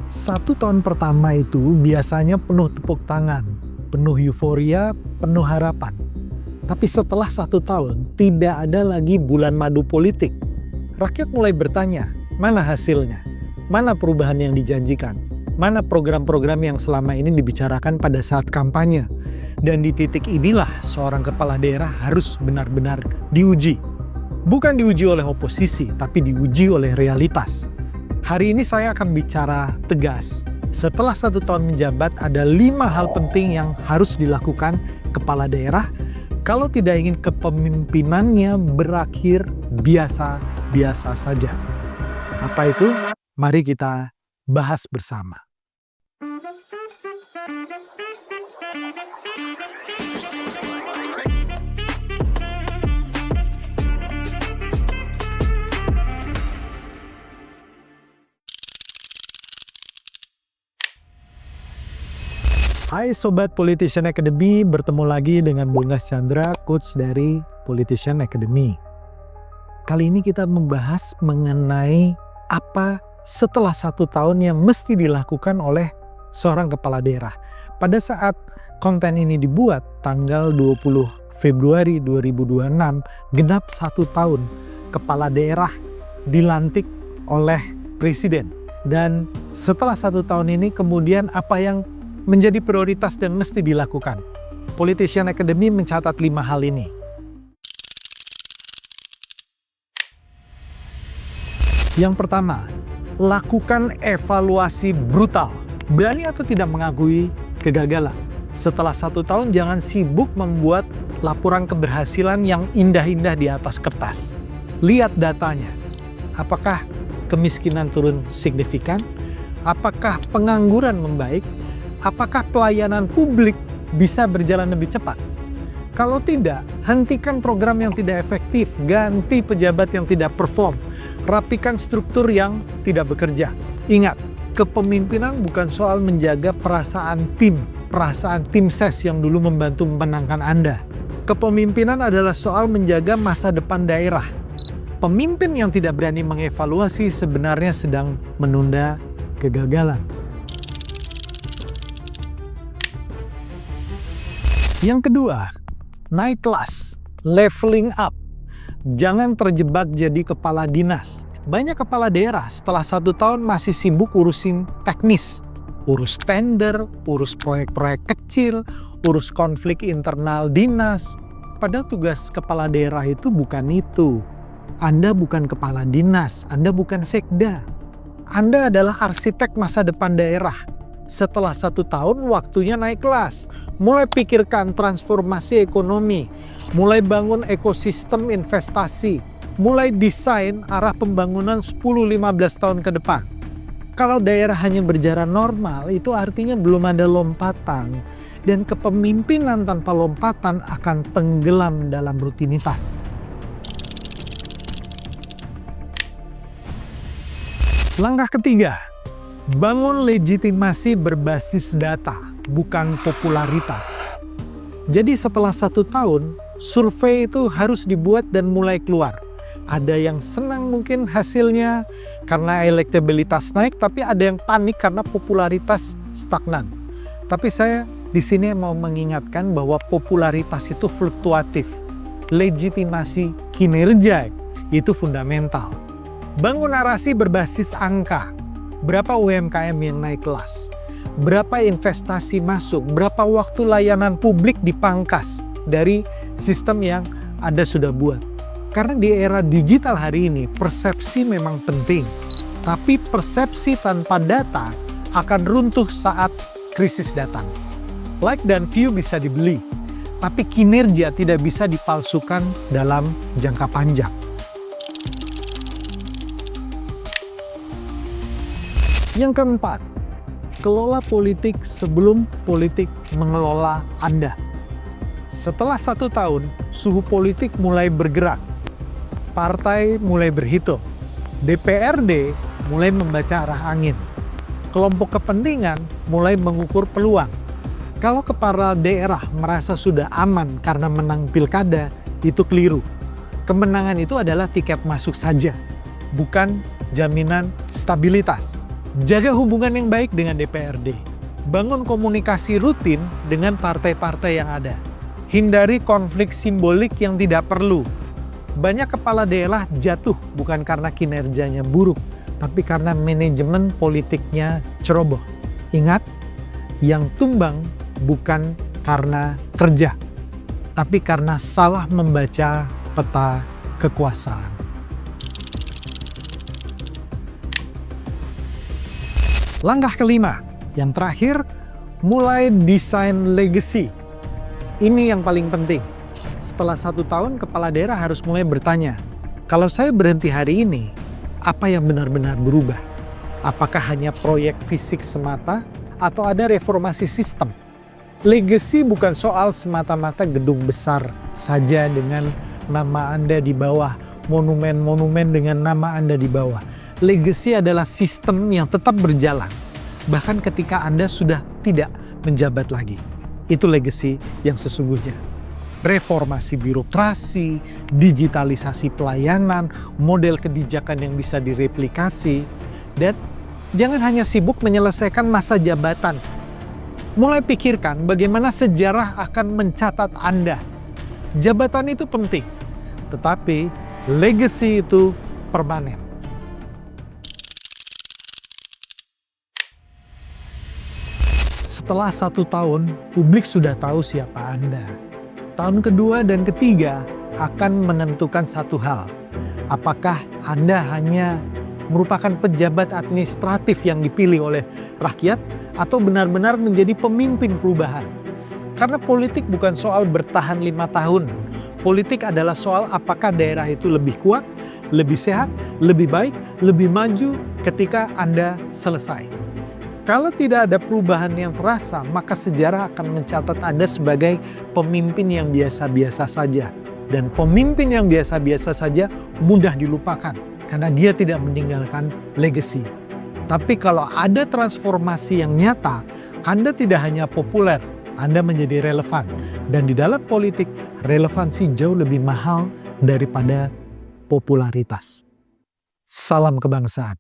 1 tahun pertama itu biasanya penuh tepuk tangan, penuh euforia, penuh harapan. Tapi setelah 1 tahun, tidak ada lagi bulan madu politik. Rakyat mulai bertanya, mana hasilnya? Mana perubahan yang dijanjikan? Mana program-program yang selama ini dibicarakan pada saat kampanye? Dan di titik inilah seorang kepala daerah harus benar-benar diuji. Bukan diuji oleh oposisi, tapi diuji oleh realitas. Hari ini saya akan bicara tegas. Setelah 1 tahun menjabat, ada 5 hal penting yang harus dilakukan kepala daerah kalau tidak ingin kepemimpinannya berakhir biasa-biasa saja. Apa itu? Mari kita bahas bersama. Hai Sobat Politician Academy, bertemu lagi dengan Bungas Chandra, coach dari Politician Academy. Kali ini kita membahas mengenai apa setelah 1 tahun yang mesti dilakukan oleh seorang kepala daerah. Pada saat konten ini dibuat, tanggal 20 Februari 2026, genap 1 tahun kepala daerah dilantik oleh Presiden. Dan setelah 1 tahun ini kemudian apa yang menjadi prioritas dan mesti dilakukan. Politician Academy mencatat 5 hal ini. Yang pertama, lakukan evaluasi brutal. Berani atau tidak mengakui kegagalan. Setelah 1 tahun jangan sibuk membuat laporan keberhasilan yang indah-indah di atas kertas. Lihat datanya. Apakah kemiskinan turun signifikan? Apakah pengangguran membaik? Apakah pelayanan publik bisa berjalan lebih cepat? Kalau tidak, hentikan program yang tidak efektif, ganti pejabat yang tidak perform, rapikan struktur yang tidak bekerja. Ingat, kepemimpinan bukan soal menjaga perasaan tim ses yang dulu membantu memenangkan Anda. Kepemimpinan adalah soal menjaga masa depan daerah. Pemimpin yang tidak berani mengevaluasi sebenarnya sedang menunda kegagalan. Yang kedua, naik kelas, leveling up. Jangan terjebak jadi kepala dinas. Banyak kepala daerah setelah 1 tahun masih sibuk urusin teknis. Urus tender, urus proyek-proyek kecil, urus konflik internal dinas. Padahal tugas kepala daerah itu bukan itu. Anda bukan kepala dinas, Anda bukan sekda. Anda adalah arsitek masa depan daerah. Setelah 1 tahun, waktunya naik kelas. Mulai pikirkan transformasi ekonomi, mulai bangun ekosistem investasi, mulai desain arah pembangunan 10-15 tahun ke depan. Kalau daerah hanya berjalan normal, itu artinya belum ada lompatan. Dan kepemimpinan tanpa lompatan akan tenggelam dalam rutinitas. Langkah ketiga, bangun legitimasi berbasis data, bukan popularitas. Jadi setelah 1 tahun, survei itu harus dibuat dan mulai keluar. Ada yang senang mungkin hasilnya karena elektabilitas naik, tapi ada yang panik karena popularitas stagnan. Tapi saya di sini mau mengingatkan bahwa popularitas itu fluktuatif. Legitimasi kinerja itu fundamental. Bangun narasi berbasis angka. Berapa UMKM yang naik kelas? Berapa investasi masuk? Berapa waktu layanan publik dipangkas dari sistem yang Anda sudah buat? Karena di era digital hari ini, persepsi memang penting. Tapi persepsi tanpa data akan runtuh saat krisis datang. Like dan view bisa dibeli, tapi kinerja tidak bisa dipalsukan dalam jangka panjang. Yang keempat, kelola politik sebelum politik mengelola Anda. Setelah 1 tahun, suhu politik mulai bergerak. Partai mulai berhitung. DPRD mulai membaca arah angin. Kelompok kepentingan mulai mengukur peluang. Kalau kepala daerah merasa sudah aman karena menang pilkada, itu keliru. Kemenangan itu adalah tiket masuk saja, bukan jaminan stabilitas. Jaga hubungan yang baik dengan DPRD. Bangun komunikasi rutin dengan partai-partai yang ada. Hindari konflik simbolik yang tidak perlu. Banyak kepala daerah jatuh bukan karena kinerjanya buruk, tapi karena manajemen politiknya ceroboh. Ingat, yang tumbang bukan karena kerja, tapi karena salah membaca peta kekuasaan. Langkah kelima, yang terakhir, mulai desain legacy. Ini yang paling penting. Setelah 1 tahun, kepala daerah harus mulai bertanya, kalau saya berhenti hari ini, apa yang benar-benar berubah? Apakah hanya proyek fisik semata, atau ada reformasi sistem? Legacy bukan soal semata-mata gedung besar saja dengan nama Anda di bawah, monumen-monumen dengan nama Anda di bawah. Legacy adalah sistem yang tetap berjalan, bahkan ketika Anda sudah tidak menjabat lagi. Itu legacy yang sesungguhnya. Reformasi birokrasi, digitalisasi pelayanan, model kebijakan yang bisa direplikasi, dan jangan hanya sibuk menyelesaikan masa jabatan. Mulai pikirkan bagaimana sejarah akan mencatat Anda. Jabatan itu penting, tetapi legacy itu permanen. Setelah 1 tahun, publik sudah tahu siapa Anda. Tahun kedua dan ketiga akan menentukan satu hal. Apakah Anda hanya merupakan pejabat administratif yang dipilih oleh rakyat atau benar-benar menjadi pemimpin perubahan. Karena politik bukan soal bertahan 5 tahun. Politik adalah soal apakah daerah itu lebih kuat, lebih sehat, lebih baik, lebih maju ketika Anda selesai. Kalau tidak ada perubahan yang terasa, maka sejarah akan mencatat Anda sebagai pemimpin yang biasa-biasa saja. Dan pemimpin yang biasa-biasa saja mudah dilupakan, karena dia tidak meninggalkan legacy. Tapi kalau ada transformasi yang nyata, Anda tidak hanya populer, Anda menjadi relevan. Dan di dalam politik, relevansi jauh lebih mahal daripada popularitas. Salam kebangsaan.